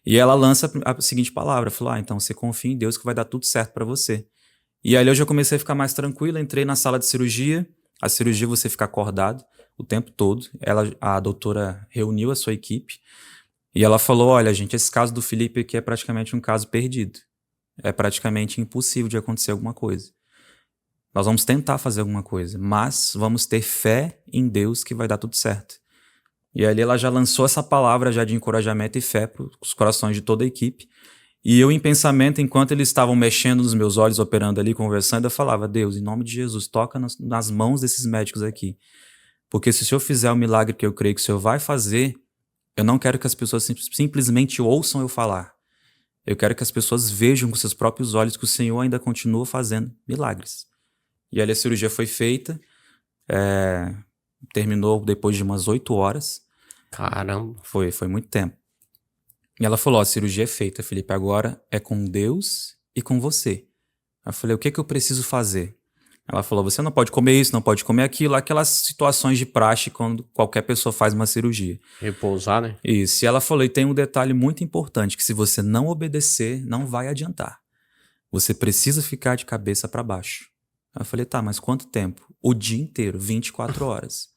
E ela lança a seguinte palavra, falou: "Então você confia em Deus que vai dar tudo certo para você." E ali eu já comecei a ficar mais tranquilo, entrei na sala de cirurgia. A cirurgia você fica acordado o tempo todo. A doutora reuniu a sua equipe e ela falou: "Olha, gente, esse caso do Felipe aqui é praticamente um caso perdido. É praticamente impossível de acontecer alguma coisa. Nós vamos tentar fazer alguma coisa, mas vamos ter fé em Deus que vai dar tudo certo." E ali ela já lançou essa palavra já de encorajamento e fé para os corações de toda a equipe. E eu, em pensamento, enquanto eles estavam mexendo nos meus olhos, operando ali, conversando, eu falava: "Deus, em nome de Jesus, toca nas mãos desses médicos aqui. Porque se o Senhor fizer o milagre que eu creio que o Senhor vai fazer, eu não quero que as pessoas simplesmente ouçam eu falar. Eu quero que as pessoas vejam com seus próprios olhos que o Senhor ainda continua fazendo milagres." E ali a cirurgia foi feita, terminou depois de umas 8 horas. Caramba. Foi muito tempo. E ela falou: "Ó, a cirurgia é feita, Felipe, agora é com Deus e com você." Eu falei: "O que que eu preciso fazer?" Ela falou: "Você não pode comer isso, não pode comer aquilo", aquelas situações de praxe quando qualquer pessoa faz uma cirurgia. Repousar, né? Isso. E ela falou: "E tem um detalhe muito importante, que se você não obedecer, não vai adiantar. Você precisa ficar de cabeça para baixo." Eu falei: "Tá, mas quanto tempo?" "O dia inteiro, 24 horas.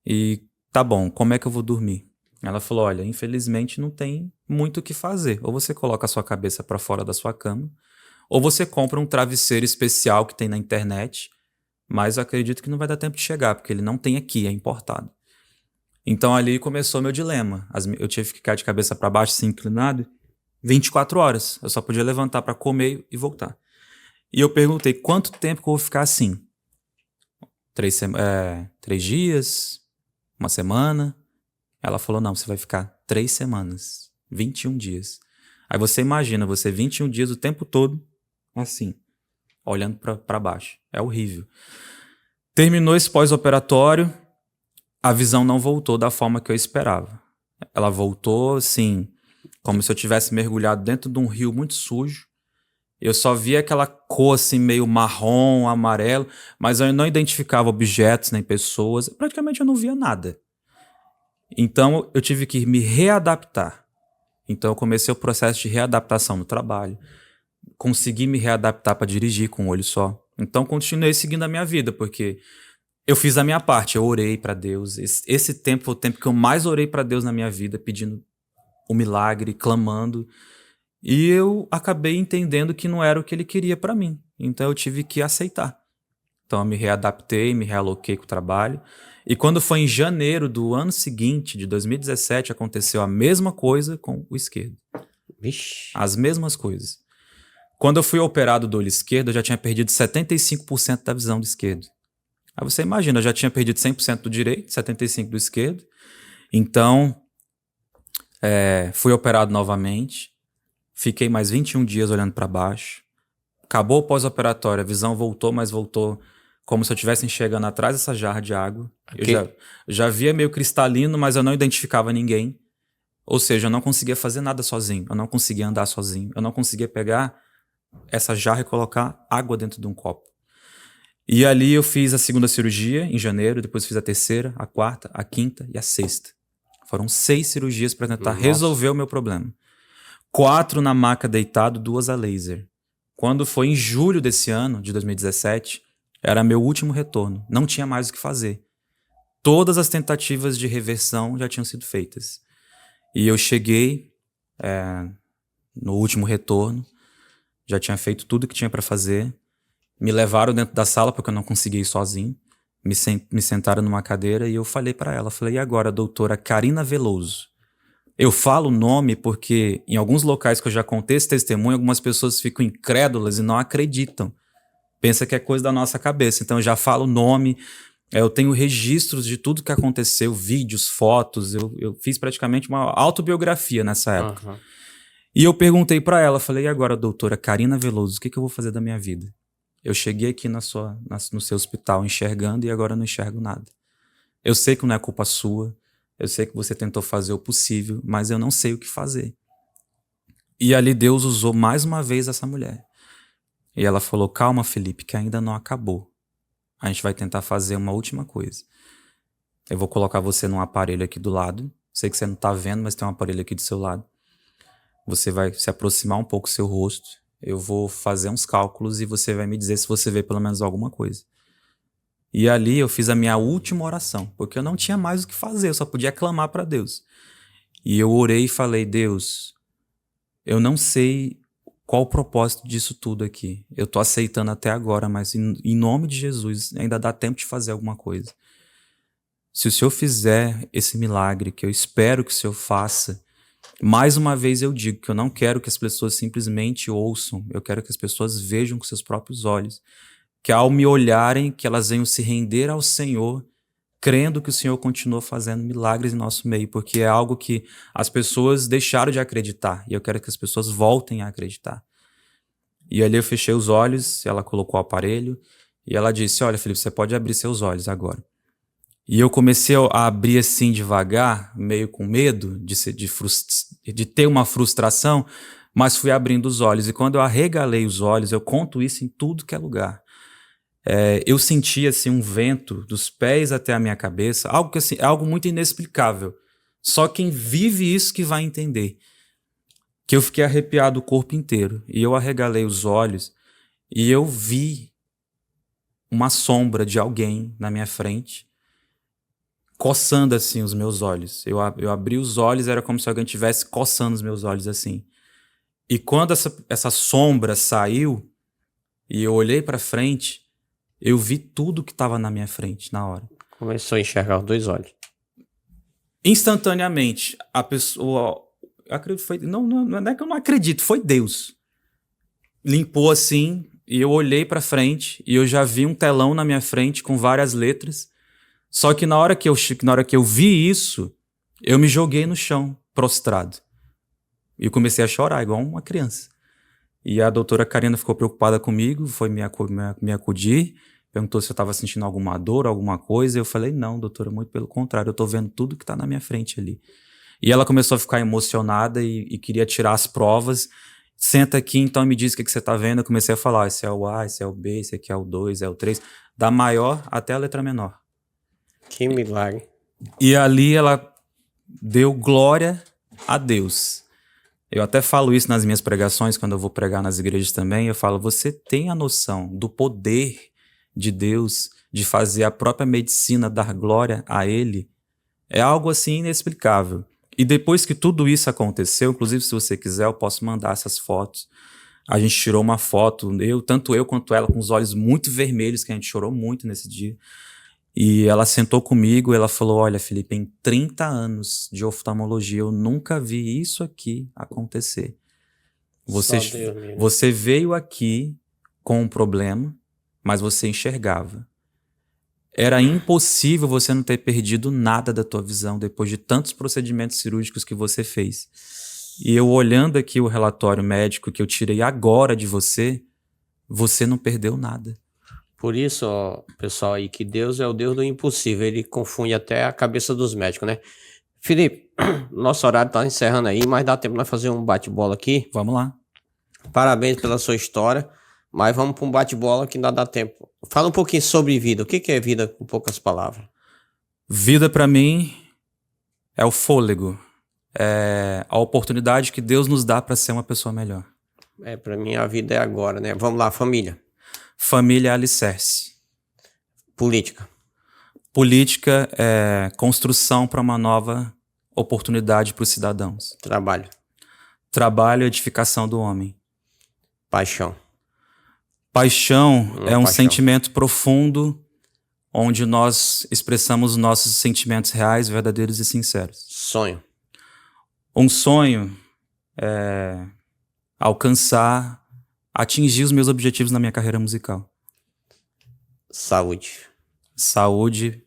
E tá bom, como é que eu vou dormir?" Ela falou: "Olha, infelizmente não tem muito o que fazer. Ou você coloca a sua cabeça para fora da sua cama, ou você compra um travesseiro especial que tem na internet, mas eu acredito que não vai dar tempo de chegar, porque ele não tem aqui, é importado." Então ali começou meu dilema. Eu tive que ficar de cabeça para baixo, assim, inclinado, 24 horas. Eu só podia levantar para comer e voltar. E eu perguntei: "Quanto tempo que eu vou ficar assim?" 3 dias? Uma semana? Ela falou: "Não, você vai ficar 3 semanas, 21 dias. Aí você imagina, você 21 dias o tempo todo, assim, olhando para baixo. É horrível." Terminou esse pós-operatório, a visão não voltou da forma que eu esperava. Ela voltou, assim, como se eu tivesse mergulhado dentro de um rio muito sujo. Eu só via aquela cor, assim, meio marrom, amarelo, mas eu não identificava objetos nem pessoas. Praticamente eu não via nada. Então, eu tive que me readaptar. Então, eu comecei o processo de readaptação no trabalho. Consegui me readaptar para dirigir com um olho só. Então, continuei seguindo a minha vida, porque eu fiz a minha parte. Eu orei para Deus. Esse tempo foi o tempo que eu mais orei para Deus na minha vida, pedindo o milagre, clamando. E eu acabei entendendo que não era o que Ele queria para mim. Então, eu tive que aceitar. Então, eu me readaptei, me realoquei com o trabalho. E quando foi em janeiro do ano seguinte, de 2017, aconteceu a mesma coisa com o esquerdo. Vixe. As mesmas coisas. Quando eu fui operado do olho esquerdo, eu já tinha perdido 75% da visão do esquerdo. Aí você imagina, eu já tinha perdido 100% do direito, 75% do esquerdo. Então, fui operado novamente. Fiquei mais 21 dias olhando para baixo. Acabou o pós-operatório, a visão voltou, mas voltou como se eu estivesse enxergando atrás dessa jarra de água. Eu já via meio cristalino, mas eu não identificava ninguém. Ou seja, eu não conseguia fazer nada sozinho. Eu não conseguia andar sozinho. Eu não conseguia pegar essa jarra e colocar água dentro de um copo. E ali eu fiz a segunda cirurgia, em janeiro. Depois fiz a terceira, a quarta, a quinta e a sexta. Foram 6 cirurgias para tentar resolver o meu problema. 4 na maca deitado, 2 a laser. Quando foi em julho desse ano, de 2017... era meu último retorno. Não tinha mais o que fazer. Todas as tentativas de reversão já tinham sido feitas. E eu cheguei no último retorno. Já tinha feito tudo o que tinha para fazer. Me levaram dentro da sala porque eu não conseguia ir sozinho. Me sentaram numa cadeira e eu falei para ela. Falei: "E agora, doutora Karina Veloso, Eu falo o nome porque em alguns locais que eu já contei esse testemunho, algumas pessoas ficam incrédulas e não acreditam. Pensa que é coisa da nossa cabeça. Então eu já falo o nome, eu tenho registros de tudo que aconteceu, vídeos, fotos. Eu fiz praticamente uma autobiografia nessa época. Aham. E eu perguntei pra ela, falei, e agora, doutora Karina Veloso, o que eu vou fazer da minha vida? Eu cheguei aqui no seu hospital enxergando e agora eu não enxergo nada. Eu sei que não é culpa sua, eu sei que você tentou fazer o possível, mas eu não sei o que fazer. E ali Deus usou mais uma vez essa mulher. E ela falou, calma, Felipe, que ainda não acabou. A gente vai tentar fazer uma última coisa. Eu vou colocar você num aparelho aqui do lado. Sei que você não tá vendo, mas tem um aparelho aqui do seu lado. Você vai se aproximar um pouco do seu rosto. Eu vou fazer uns cálculos e você vai me dizer se você vê pelo menos alguma coisa. E ali eu fiz a minha última oração, porque eu não tinha mais o que fazer, eu só podia clamar para Deus. E eu orei e falei, Deus, eu não sei qual o propósito disso tudo aqui. Eu tô aceitando até agora, mas em nome de Jesus ainda dá tempo de fazer alguma coisa. Se o Senhor fizer esse milagre, que eu espero que o Senhor faça, mais uma vez eu digo que eu não quero que as pessoas simplesmente ouçam, eu quero que as pessoas vejam com seus próprios olhos, que ao me olharem, que elas venham se render ao Senhor, crendo que o Senhor continua fazendo milagres em nosso meio, porque é algo que as pessoas deixaram de acreditar, e eu quero que as pessoas voltem a acreditar. E ali eu fechei os olhos, ela colocou o aparelho, e ela disse, olha, Felipe, você pode abrir seus olhos agora. E eu comecei a abrir assim devagar, meio com medo de ter uma frustração, mas fui abrindo os olhos. E quando eu arregalei os olhos, eu conto isso em tudo que é lugar. Eu senti assim, um vento dos pés até a minha cabeça, algo que assim, é algo muito inexplicável. Só quem vive isso que vai entender. Que eu fiquei arrepiado o corpo inteiro. E eu arregalei os olhos e eu vi uma sombra de alguém na minha frente, coçando assim os meus olhos. Eu abri os olhos, era como se alguém estivesse coçando os meus olhos assim. E quando essa sombra saiu e eu olhei para frente, eu vi tudo que estava na minha frente na hora. Começou a enxergar os dois olhos. Instantaneamente, a pessoa, eu acredito, não é que eu não acredito, foi Deus. Limpou assim e eu olhei para frente e eu já vi um telão na minha frente com várias letras. Só que na hora que eu vi isso, eu me joguei no chão, prostrado. E comecei a chorar, igual uma criança. E a doutora Karina ficou preocupada comigo, foi me acudir, perguntou se eu estava sentindo alguma dor, alguma coisa. Eu falei, não, doutora, muito pelo contrário, eu estou vendo tudo que está na minha frente ali. E ela começou a ficar emocionada e queria tirar as provas. Senta aqui, então me diz o que você está vendo. Eu comecei a falar, esse é o A, esse é o B, esse aqui é o 2, é o 3, da maior até a letra menor. Que milagre. E ali ela deu glória a Deus. Eu até falo isso nas minhas pregações, quando eu vou pregar nas igrejas também, eu falo, você tem a noção do poder de Deus, de fazer a própria medicina dar glória a Ele? É algo assim inexplicável. E depois que tudo isso aconteceu, inclusive se você quiser eu posso mandar essas fotos. A gente tirou uma foto, tanto eu quanto ela, com os olhos muito vermelhos, que a gente chorou muito nesse dia. E ela sentou comigo e ela falou, olha, Felipe, em 30 anos de oftalmologia eu nunca vi isso aqui acontecer. Você veio aqui com um problema, mas você enxergava. Era impossível você não ter perdido nada da tua visão depois de tantos procedimentos cirúrgicos que você fez. E eu olhando aqui o relatório médico que eu tirei agora de você, você não perdeu nada. Por isso, ó, pessoal aí, que Deus é o Deus do impossível. Ele confunde até a cabeça dos médicos, né? Felipe, nosso horário tá encerrando aí, mas dá tempo de nós fazer um bate-bola aqui. Vamos lá. Parabéns pela sua história, mas vamos para um bate-bola que ainda dá tempo. Fala um pouquinho sobre vida. O que é vida com poucas palavras? Vida para mim é o fôlego. É a oportunidade que Deus nos dá para ser uma pessoa melhor. Para mim a vida é agora, né? Vamos lá, família. Família é alicerce. Política. Política é construção para uma nova oportunidade para os cidadãos. Trabalho. Trabalho é edificação do homem. Paixão. Paixão é um sentimento profundo onde nós expressamos nossos sentimentos reais, verdadeiros e sinceros. Sonho. Um sonho é atingir os meus objetivos na minha carreira musical. Saúde. Saúde,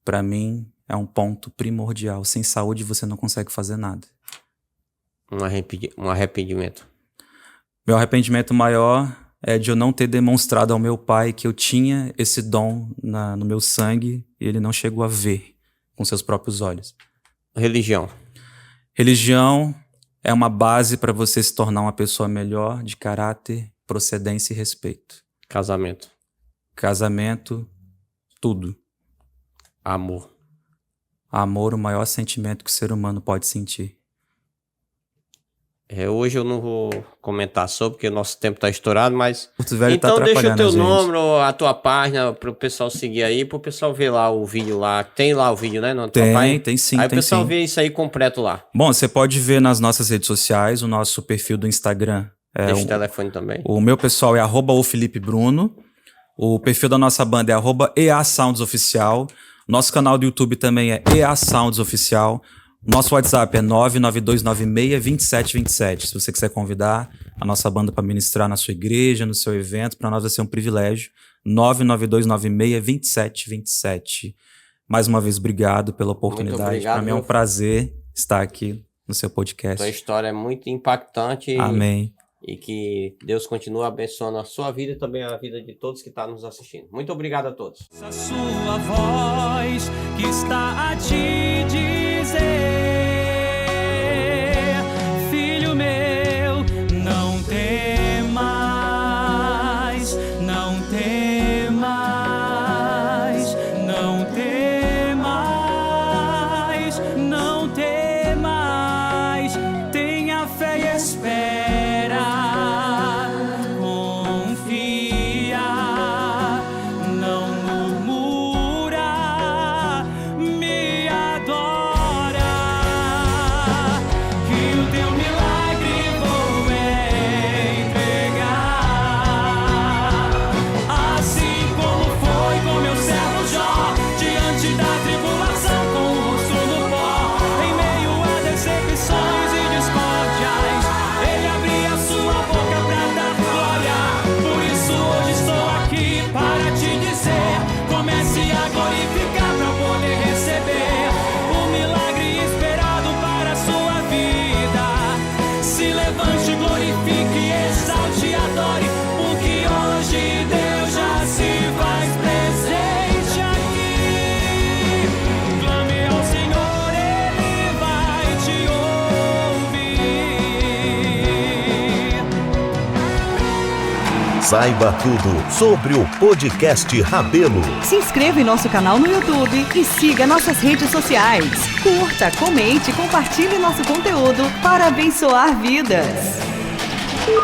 pra mim, é um ponto primordial. Sem saúde, você não consegue fazer nada. Um arrependimento. Meu arrependimento maior é de eu não ter demonstrado ao meu pai que eu tinha esse dom no meu sangue e ele não chegou a ver com seus próprios olhos. Religião. Religião é uma base para você se tornar uma pessoa melhor, de caráter, procedência e respeito. Casamento. Casamento, tudo. Amor. Amor, o maior sentimento que o ser humano pode sentir. Hoje eu não vou comentar sobre, porque o nosso tempo tá estourado, mas... Então deixa o teu nome, a tua página, pro pessoal seguir aí, pro pessoal ver lá o vídeo lá. Tem lá o vídeo, né? Tem sim. Aí o pessoal vê isso aí completo lá. Bom, você pode ver nas nossas redes sociais, o nosso perfil do Instagram. Deixa o telefone também. O meu pessoal é @ofilipebruno. O perfil da nossa banda é @EASoundsOficial. Nosso canal do YouTube também é EA Sounds Oficial. Nosso WhatsApp é 992962727. Se você quiser convidar a nossa banda para ministrar na sua igreja, no seu evento, para nós vai ser um privilégio. 992962727. Mais uma vez, obrigado pela oportunidade. Para mim é um prazer estar aqui no seu podcast. Sua história é muito impactante. Amém. E que Deus continue abençoando a sua vida e também a vida de todos que estão nos assistindo. Muito obrigado a todos. A sua voz que está a te dizer, filho meu, não temas, não temas, não temas, não temas, tenha fé e espera. Saiba tudo sobre o podcast Rabelo. Se inscreva em nosso canal no YouTube e siga nossas redes sociais. Curta, comente e compartilhe nosso conteúdo para abençoar vidas.